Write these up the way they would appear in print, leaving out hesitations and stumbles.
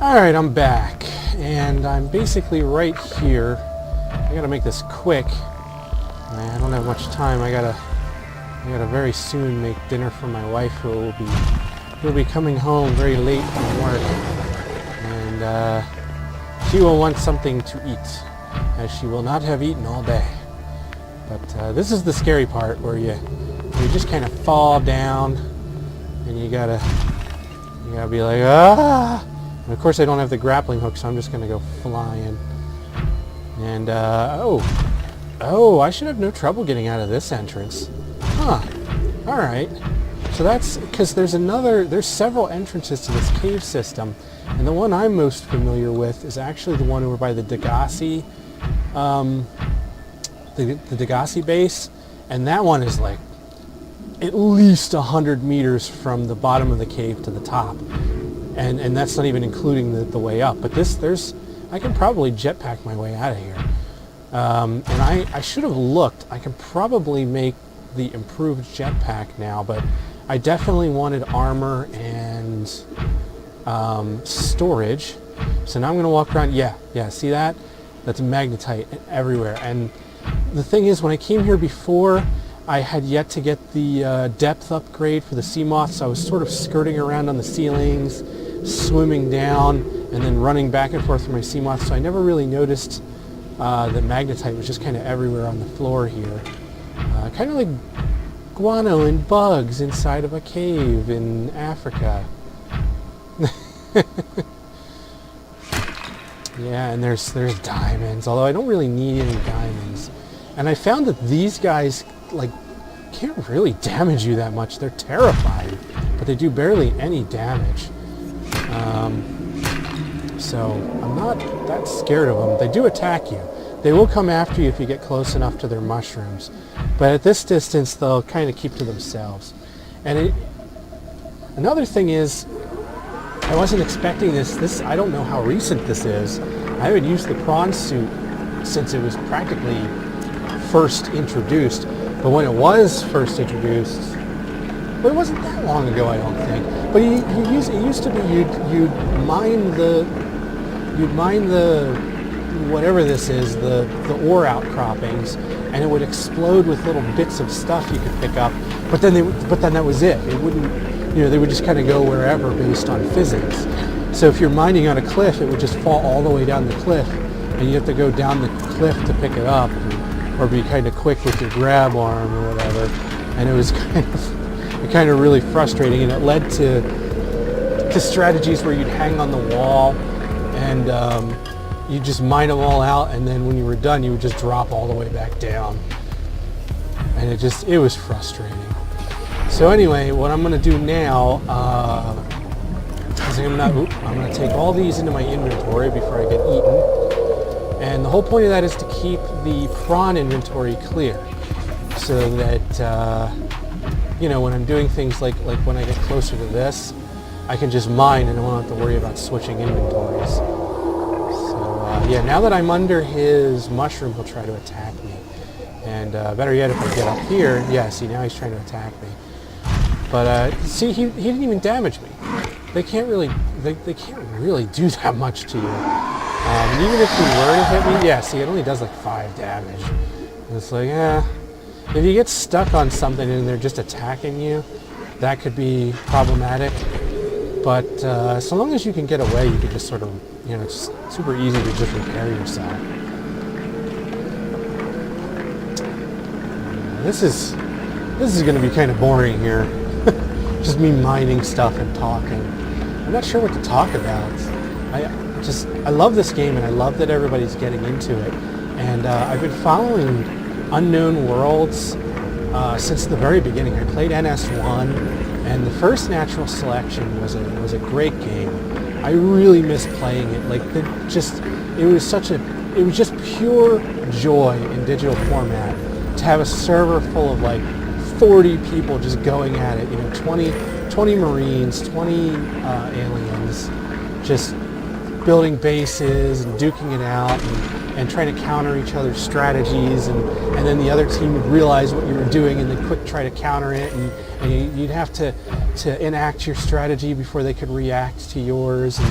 Alright, I'm back, and I'm basically right here. I gotta make this quick. I don't have much time. I gotta very soon make dinner for my wife, who will be coming home very late from work, and she will want something to eat, as she will not have eaten all day. But this is the scary part, where you just kind of fall down, and you gotta be like, ah. And of course I don't have the grappling hook, so I'm just going to go flying. And, oh, I should have no trouble getting out of this entrance. Huh. Alright. So that's, because there's several entrances to this cave system, and the one I'm most familiar with is actually the one over by the Degassi, the Degassi base, and that one is like at least 100 meters from the bottom of the cave to the top. And that's not even including the way up. But I can probably jetpack my way out of here. And I should have looked. I can probably make the improved jetpack now, but I definitely wanted armor and storage. So now I'm going to walk around. Yeah, see that? That's magnetite everywhere. And the thing is, when I came here before, I had yet to get the depth upgrade for the sea moths, so I was sort of skirting around on the ceilings, swimming down, and then running back and forth for my sea moths, so I never really noticed that magnetite was just kind of everywhere on the floor here. Kind of like guano and bugs inside of a cave in Africa. Yeah, and there's diamonds, although I don't really need any diamonds. And I found that these guys can't really damage you that much. They're terrifying, but they do barely any damage. So I'm not that scared of them. They do attack you. They will come after you if you get close enough to their mushrooms, but at this distance they'll kind of keep to themselves. And another thing is, I wasn't expecting this. I don't know how recent this is. I haven't used the prawn suit since it was practically first introduced. But when it was first introduced, well, it wasn't that long ago, I don't think. But it used to be you'd mine the whatever this is, the ore outcroppings, and it would explode with little bits of stuff you could pick up. But then that was it. It wouldn't, they would just kind of go wherever based on physics. So if you're mining on a cliff, it would just fall all the way down the cliff, and you have to go down the cliff to pick it up, or be kind of quick with your grab arm or whatever. And it was kind of really frustrating, and it led to strategies where you'd hang on the wall and you'd just mine them all out, and then when you were done you would just drop all the way back down, and it was frustrating. So anyway, what I'm going to do now is I'm going to take all these into my inventory before I get eaten. And the whole point of that is to keep the prawn inventory clear, so that when I'm doing things like when I get closer to this, I can just mine and I won't have to worry about switching inventories. So yeah, now that I'm under his mushroom, he'll try to attack me. And better yet, if I get up here, yeah, see, now he's trying to attack me. But see, he didn't even damage me. They can't really do that much to you. And even if he were to hit me, yeah, see, it only does like 5 damage. And it's like, if you get stuck on something and they're just attacking you, that could be problematic. But so long as you can get away, you can just sort of, it's super easy to just repair yourself. This is going to be kind of boring here. Just me mining stuff and talking. I'm not sure what to talk about. I love this game, and I love that everybody's getting into it. And I've been following Unknown Worlds since the very beginning. I played NS1, and the first Natural Selection was a great game. I really miss playing it. It was just pure joy in digital format to have a server full of 40 people just going at it. 20 Marines, 20 aliens, just building bases and duking it out and trying to counter each other's strategies, and then the other team would realize what you were doing and then quick try to counter it, and you'd have to enact your strategy before they could react to yours. And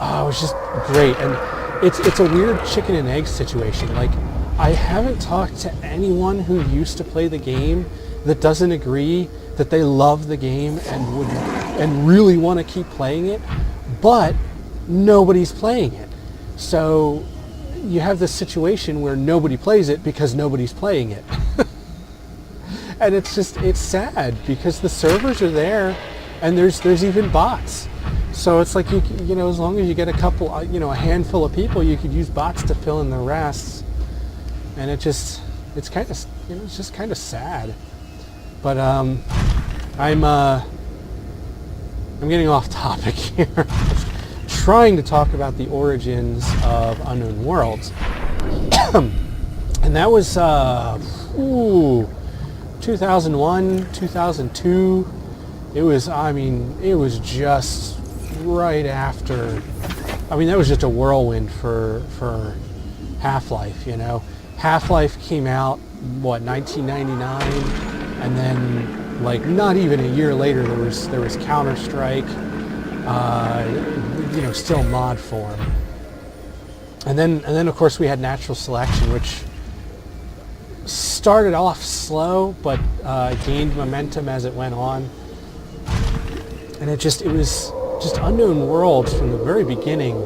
Oh, it was just great. And it's a weird chicken and egg situation. Like, I haven't talked to anyone who used to play the game that doesn't agree that they love the game and really want to keep playing it, but nobody's playing it. So you have this situation where nobody plays it because nobody's playing it. And it's sad because the servers are there and there's even bots. So it's like, you know, as long as you get a couple, a handful of people, you could use bots to fill in the rest. And it's just kind of sad. But I'm getting off topic here. Trying to talk about the origins of Unknown Worlds. And that was 2001, 2002. It was just right after. I mean, that was just a whirlwind for Half-Life, you know. Half-Life came out, 1999? And then, like, not even a year later, there was Counter-Strike, still mod form. And then of course we had Natural Selection, which started off slow, but gained momentum as it went on. And it was just Unknown Worlds from the very beginning.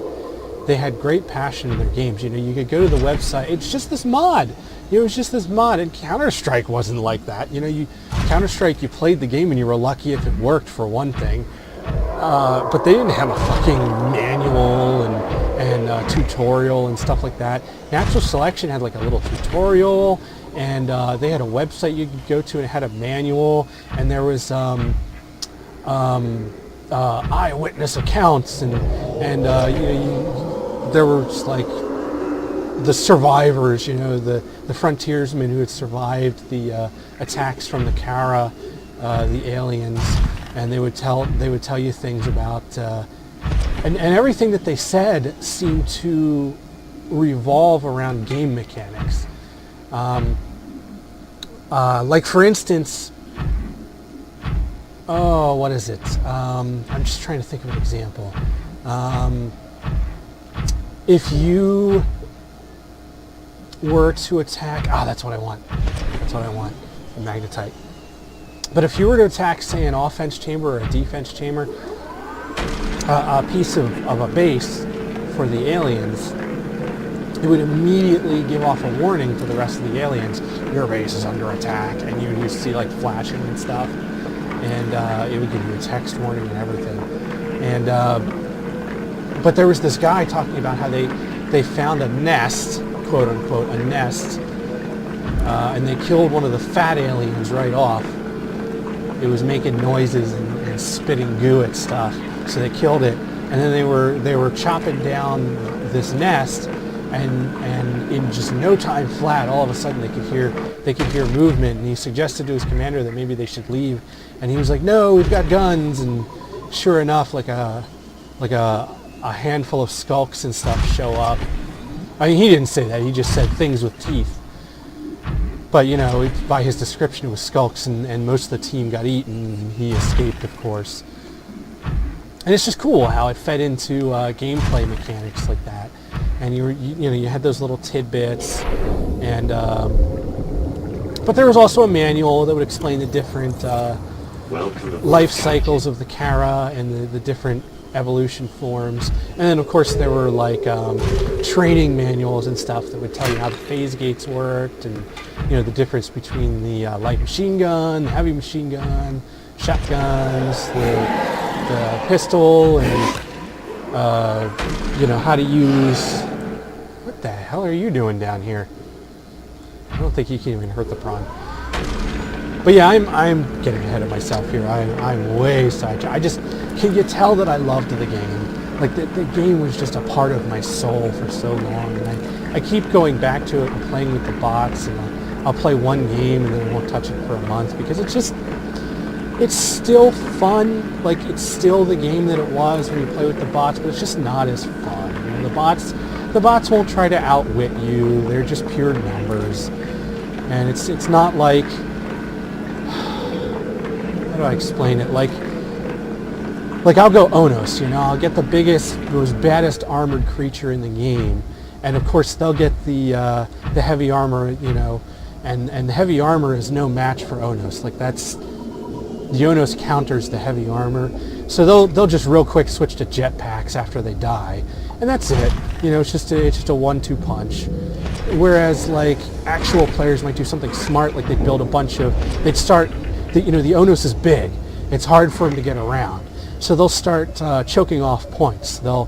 They had great passion in their games. You know, you could go to the website. It's just this mod. It was just this mod, and Counter-Strike wasn't like that. You know, Counter-Strike, you played the game and you were lucky if it worked, for one thing. But they didn't have a fucking manual and tutorial and stuff like that. Natural Selection had like a little tutorial, and they had a website you could go to and it had a manual, and there was eyewitness accounts, and there were just like the survivors, the frontiersmen who had survived the attacks from the Kara, the aliens, and they would tell you things about, and everything that they said seemed to revolve around game mechanics. Like for instance, what is it? I'm just trying to think of an example. If you were to attack, that's what I want, a magnetite. But if you were to attack, say, an offense chamber or a defense chamber, a piece of a base for the aliens, it would immediately give off a warning to the rest of the aliens. Your base is under attack, and you would see like flashing and stuff, and it would give you a text warning and everything. And but there was this guy talking about how they found a nest, quote unquote, a nest, and they killed one of the fat aliens right off. It was making noises and spitting goo at stuff, so they killed it. And then they were chopping down this nest, and in just no time flat, all of a sudden they could hear movement. And he suggested to his commander that maybe they should leave, and he was like, "No, we've got guns." And sure enough, like a handful of skulks and stuff show up. I mean, he didn't say that. He just said things with teeth. But, by his description, it was skulks, and most of the team got eaten, and he escaped, of course. And it's just cool how it fed into gameplay mechanics like that. And you had those little tidbits, and but there was also a manual that would explain the different life cycles of the Kara and the different evolution forms. And then of course there were like training manuals and stuff that would tell you how the phase gates worked, and the difference between the light machine gun, the heavy machine gun, shotguns, the pistol, and how to use. What the hell are you doing down here? I don't think you can even hurt the prawn. But yeah, I'm getting ahead of myself here. I'm way sidetracked. Can you tell that I loved the game? Like the game was just a part of my soul for so long, and I keep going back to it and playing with the bots, and I'll play one game and then I won't touch it for a month because it's still fun. Like, it's still the game that it was when you play with the bots, but it's just not as fun. The bots won't try to outwit you. They're just pure numbers, and it's not like, how do I explain it? Like like I'll go Onos, you know, I'll get the biggest, most baddest armored creature in the game, and of course they'll get the heavy armor, you know, and the heavy armor is no match for Onos. Like that's, the Onos counters the heavy armor, so they'll just real quick switch to jetpacks after they die, and that's it. You know, it's just a 1-2 punch. Whereas like actual players might do something smart, like they'd build a bunch of, they'd start, you know, the Onos is big. It's hard for him to get around. So they'll start choking off points. They'll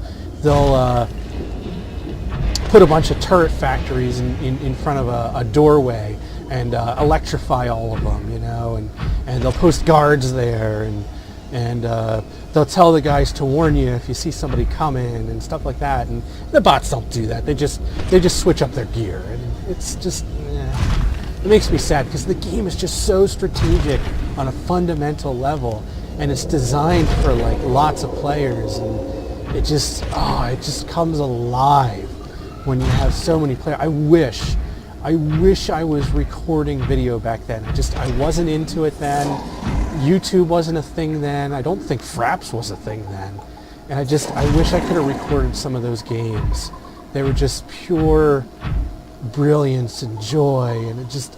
put a bunch of turret factories in front of a doorway and electrify all of them, you know, and they'll post guards there, and they'll tell the guys to warn you if you see somebody coming and stuff like that. And the bots don't do that. They just switch up their gear, and it's just, it makes me sad because the game is just so strategic on a fundamental level, and it's designed for like lots of players, and it just comes alive when you have so many players. I wish I was recording video back then. I wasn't into it then. YouTube wasn't a thing then. I don't think Fraps was a thing then. And I wish I could have recorded some of those games. They were just pure brilliance and joy, and it just,